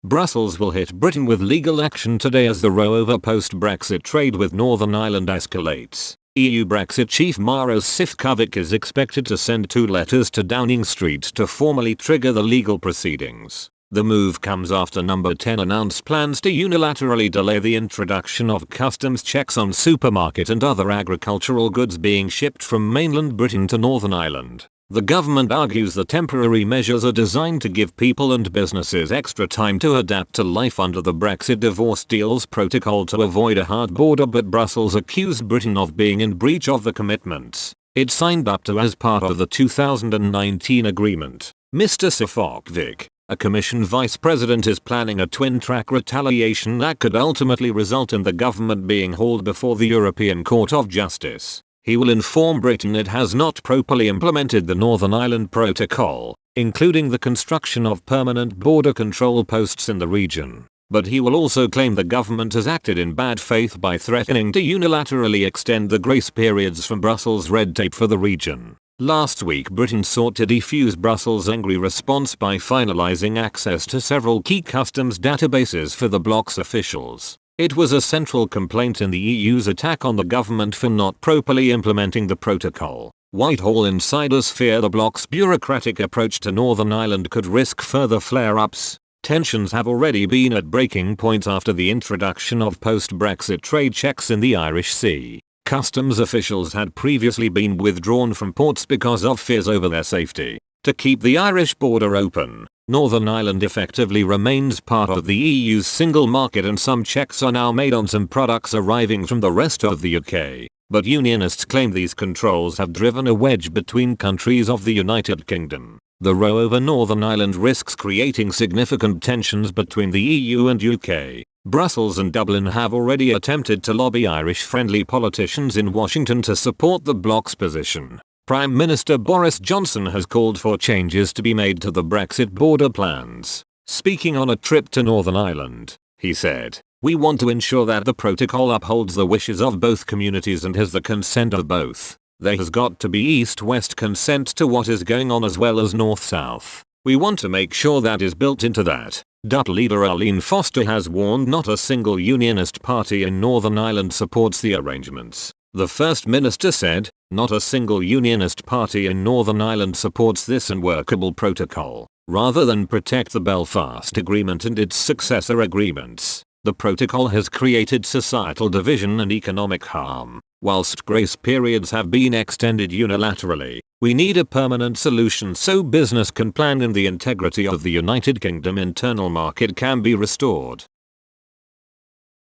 Brussels will hit Britain with legal action today as the row over post-Brexit trade with Northern Ireland escalates. EU Brexit chief Maros Sefcovic is expected to send 2 letters to Downing Street to formally trigger the legal proceedings. The move comes after Number 10 announced plans to unilaterally delay the introduction of customs checks on supermarket and other agricultural goods being shipped from mainland Britain to Northern Ireland. The government argues the temporary measures are designed to give people and businesses extra time to adapt to life under the Brexit divorce deal's protocol to avoid a hard border, but Brussels accused Britain of being in breach of the commitments it signed up to as part of the 2019 agreement. Mr. Sefcovic, a Commission Vice President, is planning a twin-track retaliation that could ultimately result in the government being hauled before the European Court of Justice. He will inform Britain it has not properly implemented the Northern Ireland Protocol, including the construction of permanent border control posts in the region. But he will also claim the government has acted in bad faith by threatening to unilaterally extend the grace periods from Brussels' red tape for the region. Last week, Britain sought to defuse Brussels' angry response by finalising access to several key customs databases for the bloc's officials. It was a central complaint in the EU's attack on the government for not properly implementing the protocol. Whitehall insiders fear the bloc's bureaucratic approach to Northern Ireland could risk further flare-ups. Tensions have already been at breaking point after the introduction of post-Brexit trade checks in the Irish Sea. Customs officials had previously been withdrawn from ports because of fears over their safety. To keep the Irish border open, Northern Ireland effectively remains part of the EU's single market, and some checks are now made on some products arriving from the rest of the UK. But unionists claim these controls have driven a wedge between countries of the United Kingdom. The row over Northern Ireland risks creating significant tensions between the EU and UK. Brussels and Dublin have already attempted to lobby Irish-friendly politicians in Washington to support the bloc's position. Prime Minister Boris Johnson has called for changes to be made to the Brexit border plans. Speaking on a trip to Northern Ireland, he said, "We want to ensure that the protocol upholds the wishes of both communities and has the consent of both. There has got to be east-west consent to what is going on as well as north-south. We want to make sure that is built into that." DUP leader Arlene Foster has warned not a single unionist party in Northern Ireland supports the arrangements. The First Minister said, "Not a single unionist party in Northern Ireland supports this unworkable protocol. Rather than protect the Belfast Agreement and its successor agreements, the protocol has created societal division and economic harm. Whilst grace periods have been extended unilaterally, we need a permanent solution so business can plan and the integrity of the United Kingdom internal market can be restored."